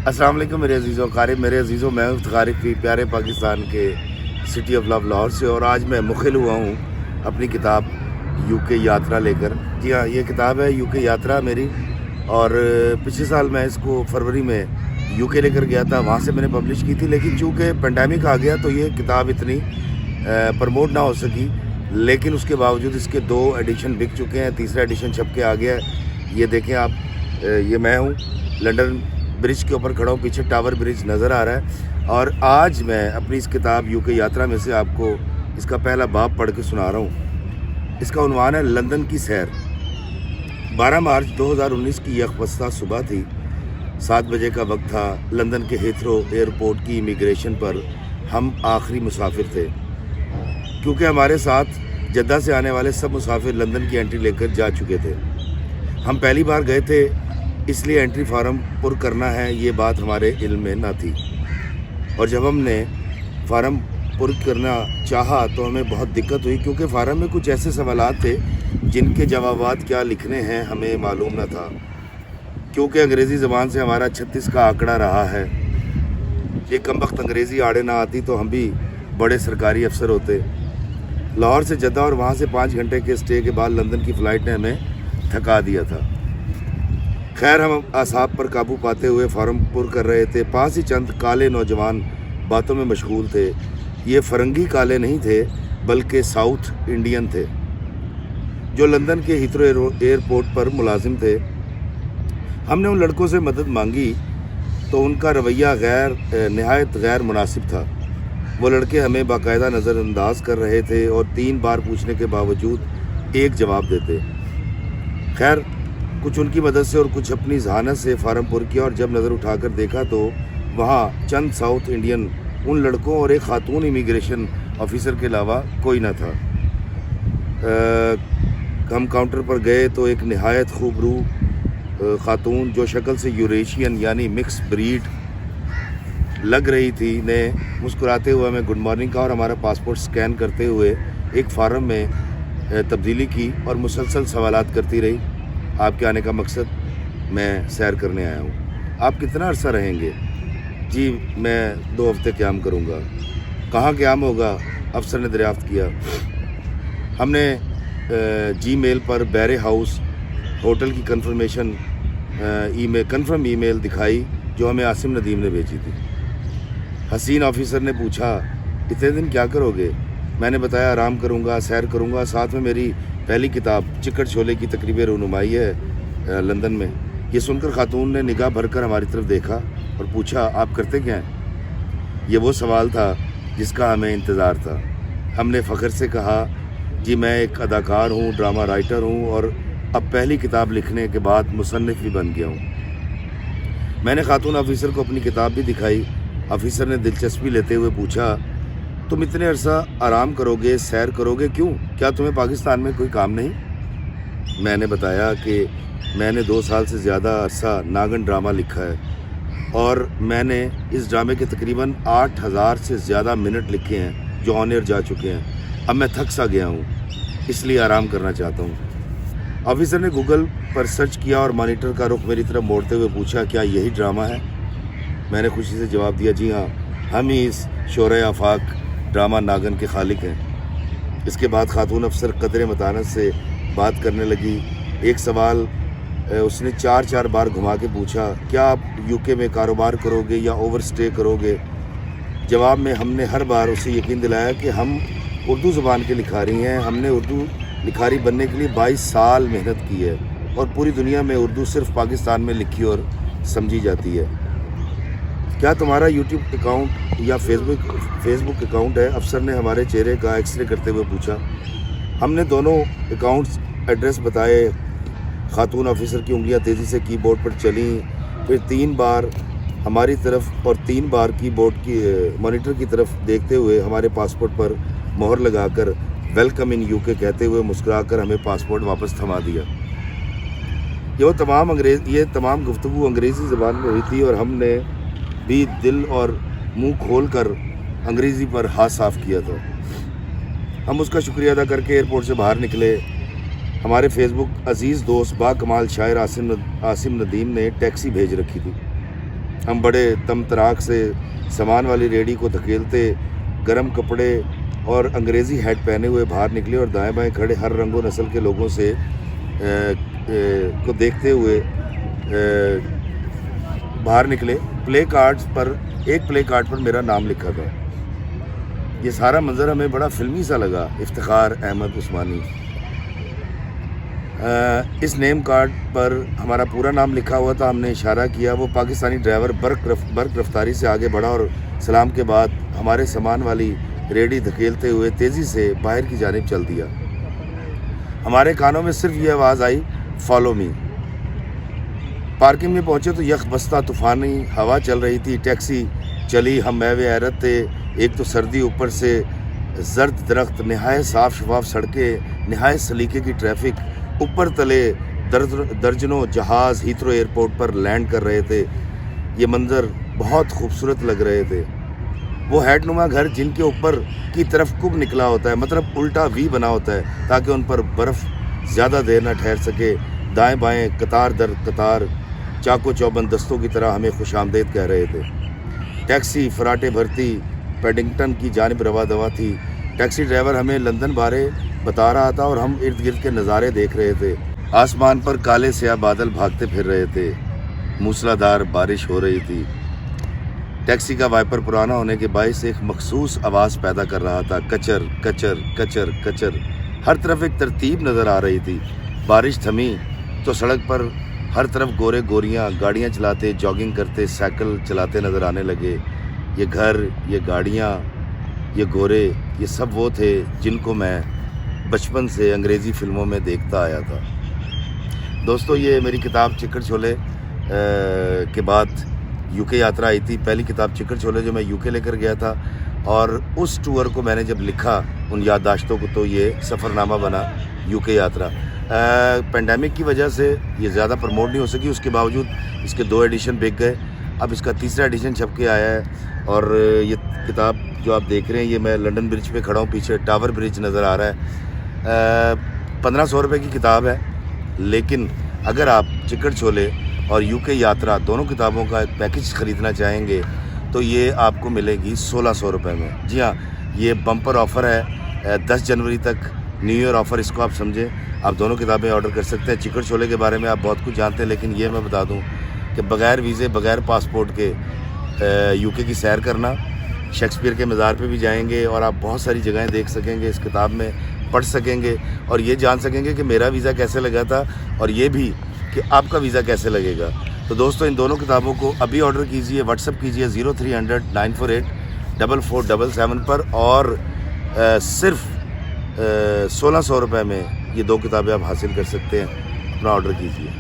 अस्सलाम वालेकुम मेरे अजीज़ों क़ारिब, मेरे अजीज़ों, मैं हूं क़ारिब की प्यारे पाकिस्तान के सिटी ऑफ लव लाहौर से। और आज मैं मुखिल हुआ हूं अपनी किताब यूके यात्रा लेकर। जी हाँ, ये किताब है यूके यात्रा मेरी। और पिछले साल मैं इसको फरवरी में यूके लेकर गया था, वहाँ से मैंने पब्लिश की थी। लेकिन चूँकि पेंडेमिक आ गया तो ये किताब इतनी प्रमोट ना हो सकी। लेकिन उसके बावजूद इसके 2 एडिशन बिक चुके हैं, तीसरा एडिशन छप के आ गया है। ये देखें आप, ये मैं हूँ लंदन ब्रिज के ऊपर खड़ा हूँ, पीछे टावर ब्रिज नज़र आ रहा है। और आज मैं अपनी इस किताब यूके यात्रा में से आपको इसका पहला बाब पढ़ के सुना रहा हूँ। इसका उन्वान है लंदन की सैर। 12 मार्च 2019 की यकवस्ता सुबह थी। 7 बजे का वक्त था। लंदन के हीथ्रो एयरपोर्ट की इमिग्रेशन पर हम आखिरी मुसाफिर थे, क्योंकि हमारे साथ जद्दा से आने वाले सब मुसाफिर लंदन की एंट्री लेकर जा चुके थे। हम पहली बार गए थे, इसलिए एंट्री फार्म पुर करना है ये बात हमारे इल्म में ना थी। और जब हमने फार्म पुर करना चाहा तो हमें बहुत दिक्कत हुई, क्योंकि फार्म में कुछ ऐसे सवालात थे जिनके जवाबात क्या लिखने हैं हमें मालूम ना था। क्योंकि अंग्रेज़ी ज़बान से हमारा 36 का आंकड़ा रहा है। ये कमबख्त अंग्रेज़ी आड़े ना आती तो हम भी बड़े सरकारी अफसर होते। लाहौर से जद्दा और वहाँ से 5 घंटे के स्टे के बाद लंदन की फ़्लाइट ने हमें थका दिया था। खैर, हम आसाब पर काबू पाते हुए फार्म पुर कर रहे थे। पास ही चंद काले नौजवान बातों में मशगूल थे। ये फरंगी काले नहीं थे, बल्कि साउथ इंडियन थे, जो लंदन के हीथ्रो एयरपोर्ट पर मुलाजिम थे। हमने उन लड़कों से मदद मांगी तो उनका रवैया नहायत गैर मुनासिब था। वो लड़के हमें बाकायदा नज़रअंदाज कर रहे थे और 3 बार पूछने के बावजूद एक जवाब देते। खैर, कुछ उनकी मदद से और कुछ अपनी जहानत से फार्म पुर किया। और जब नज़र उठाकर देखा तो वहाँ चंद साउथ इंडियन, उन लड़कों और एक ख़ातून इमिग्रेशन ऑफिसर के अलावा कोई न था। हम काउंटर पर गए तो एक नहायत खूबरू ख़ातून, जो शक्ल से यूरेशियन यानी मिक्स ब्रीड लग रही थी, ने मुस्कुराते हुए हमें गुड मॉर्निंग कहा और हमारा पासपोर्ट स्कैन करते हुए एक फार्म में तब्दीली की और मुसलसल सवालात करती रही। आपके आने का मकसद? मैं सैर करने आया हूँ। आप कितना अरसा रहेंगे? जी, मैं 2 हफ्ते क़याम करूँगा। कहाँ क़याम होगा? अफसर ने दरियाफ़्त किया। हमने जीमेल पर बैरे हाउस होटल की कन्फर्म ईमेल दिखाई, जो हमें आसिम नदीम ने भेजी थी। हसीन ऑफिसर ने पूछा, इतने दिन क्या करोगे? मैंने बताया, आराम करूँगा, सैर करूँगा, साथ में मेरी पहली किताब चिकट छोले की तकरीब रुनुमाई है लंदन में। ये सुनकर खातून ने निगाह भरकर हमारी तरफ देखा और पूछा, आप करते क्या हैं? ये वो सवाल था जिसका हमें इंतज़ार था। हमने फ़ख्र से कहा, जी मैं एक अदाकार हूँ, ड्रामा राइटर हूँ और अब पहली किताब लिखने के बाद मुसन्निफ़ भी बन गया हूँ। मैंने खातून ऑफिसर को अपनी किताब भी दिखाई। ऑफिसर ने दिलचस्पी लेते हुए पूछा, तुम इतने अरसा आराम करोगे, सैर करोगे, क्यों? क्या तुम्हें पाकिस्तान में कोई काम नहीं? मैंने बताया कि मैंने 2 साल से ज़्यादा अरसा नागन ड्रामा लिखा है और मैंने इस ड्रामे के तकरीबन 8000 से ज़्यादा मिनट लिखे हैं, जो ऑन एयर जा चुके हैं। अब मैं थक सा गया हूँ, इसलिए आराम करना चाहता हूँ। ऑफिसर ने गूगल पर सर्च किया और मॉनिटर का रुख मेरी तरफ मोड़ते हुए पूछा, क्या यही ड्रामा है? मैंने खुशी से जवाब दिया, जी हाँ, हम ही इस शोरे आफाक ड्रामा नागन के खालिक हैं। इसके बाद खातून अफसर कदरे मतानत से बात करने लगी। एक सवाल उसने 4 बार घुमा के पूछा, क्या आप यूके में कारोबार करोगे या ओवर स्टे करोगे? जवाब में हमने हर बार उसे यकीन दिलाया कि हम उर्दू ज़बान के लिखारी हैं। हमने उर्दू लिखारी बनने के लिए 22 साल मेहनत की है और पूरी दुनिया में उर्दू सिर्फ पाकिस्तान में लिखी और समझी जाती है। क्या तुम्हारा यूट्यूब अकाउंट या फेसबुक अकाउंट है? अफसर ने हमारे चेहरे का एक्सरे करते हुए पूछा। हमने दोनों अकाउंट्स एड्रेस बताए। खातून ऑफिसर की उंगलियां तेज़ी से कीबोर्ड पर चलीं, फिर 3 बार हमारी तरफ और 3 बार कीबोर्ड की मॉनिटर की तरफ देखते हुए हमारे पासपोर्ट पर मोहर लगाकर वेलकम इन यूके कहते हुए मुस्कुराकर हमें पासपोर्ट वापस थमा दिया। ये तमाम गुफ्तगू अंग्रेज़ी ज़बान में हुई थी और हमने भी दिल और मुंह खोलकर अंग्रेज़ी पर हाथ साफ़ किया था। हम उसका शुक्रिया अदा करके एयरपोर्ट से बाहर निकले। हमारे फेसबुक अजीज़ दोस्त बाकमाल शायर आसिम नदीम ने टैक्सी भेज रखी थी। ہم بڑے تم تراک سے سامان والی ریڑھی کو دھکیلتے گرم کپڑے اور انگریزی ہیٹ پہنے ہوئے باہر نکلے اور دائیں بائیں کھڑے ہر رنگ و نسل کے لوگوں سے کو دیکھتے ہوئے باہر نکلے. پلے کارڈز پر ایک پلے کارڈ پر میرا نام لکھا تھا. یہ سارا منظر ہمیں بڑا فلمی سا لگا. افتخار احمد عثمانی. اس نیم کارڈ پر ہمارا پورا نام لکھا ہوا تھا. ہم نے اشارہ کیا. وہ پاکستانی ڈرائیور برق رفتاری سے آگے بڑھا اور سلام کے بعد ہمارے سامان والی ریڑھی دھکیلتے ہوئے تیزی سے باہر کی جانب چل دیا. ہمارے کانوں میں صرف یہ آواز آئی, فالو می. پارکنگ میں پہنچے تو یک بستہ طوفانی ہوا چل رہی تھی. ٹیکسی چلی. ہم میوے حیرت تھے. ایک تو سردی, اوپر سے زرد درخت, نہایت صاف شفاف سڑکیں, نہایت سلیقے کی ٹریفک. اوپر تلے درجنوں جہاز ہیتھرو ایئرپورٹ پر لینڈ کر رہے تھے. یہ منظر بہت خوبصورت لگ رہے تھے. وہ ہیٹ نما گھر جن کے اوپر کی طرف کب نکلا ہوتا ہے, مطلب الٹا وی بنا ہوتا ہے تاکہ ان پر برف زیادہ دیر نہ ٹھہر سکے. دائیں بائیں قطار در قطار چاقو چوبند دستوں کی طرح ہمیں خوش آمدید کہہ رہے تھے. ٹیکسی فراٹے بھرتی پیڈنگٹن کی جانب روا دوا تھی. ٹیکسی ڈرائیور ہمیں لندن بارے بتا رہا تھا اور ہم ارد گرد کے نظارے دیکھ رہے تھے. آسمان پر کالے سیاہ بادل بھاگتے پھر رہے تھے. موسلا دھار بارش ہو رہی تھی. ٹیکسی کا وائپر پرانا ہونے کے باعث ایک مخصوص آواز پیدا کر رہا تھا. کچر کچر کچر کچر. ہر طرف ایک ترتیب نظر آ رہی تھی. بارش تھمی تو سڑک پر ہر طرف گورے گوریاں گاڑیاں چلاتے, جاگنگ کرتے, سائیکل چلاتے نظر آنے لگے. یہ گھر, یہ گاڑیاں, یہ گورے, یہ سب وہ تھے جن کو میں بچپن سے انگریزی فلموں میں دیکھتا آیا تھا. دوستو, یہ میری کتاب چکر چھولے کے بعد یو کے یاترا آئی تھی. پہلی کتاب چکر چھولے جو میں یو کے لے کر گیا تھا, اور اس ٹور کو میں نے جب لکھا ان یادداشتوں کو تو یہ سفر نامہ بنا یو کے یاترا. پینڈیمک کی وجہ سے یہ زیادہ پروموٹ نہیں ہو سکی. اس کے باوجود اس کے 2 ایڈیشن بک گئے. اب اس کا 3را ایڈیشن چھپ کے آیا ہے. اور یہ کتاب جو آپ دیکھ رہے ہیں, یہ میں لنڈن برج پہ کھڑا ہوں. پیچھے ٹاور برج نظر آ رہا ہے. 1500 روپے کی کتاب ہے, لیکن اگر آپ چکر چھولے اور یو کے یاترا دونوں کتابوں کا ایک پیکج خریدنا چاہیں گے تو یہ آپ کو ملے گی 1600 روپے میں. جی ہاں, یہ بمپر آفر ہے 10 جنوری تک, نیو ایئر آفر اس کو آپ سمجھیں. آپ دونوں کتابیں آرڈر کر سکتے ہیں. چکر چھولے کے بارے میں آپ بہت کچھ جانتے ہیں, لیکن یہ میں بتا دوں کہ بغیر ویزے بغیر پاسپورٹ کے یو کے کی سیر کرنا, شیکسپیئر کے مزار پہ بھی جائیں گے اور آپ بہت ساری جگہیں دیکھ سکیں گے, اس کتاب میں پڑھ سکیں گے اور یہ جان سکیں گے کہ میرا ویزا کیسے لگا تھا اور یہ بھی کہ آپ کا ویزا کیسے لگے گا. تو دوستو, ان دونوں کتابوں کو ابھی آرڈر کیجئے. واٹس اپ کیجئے 0300 948 4477 پر, اور صرف 1600 روپے میں یہ 2 کتابیں آپ حاصل کر سکتے ہیں. اپنا آرڈر کیجئے.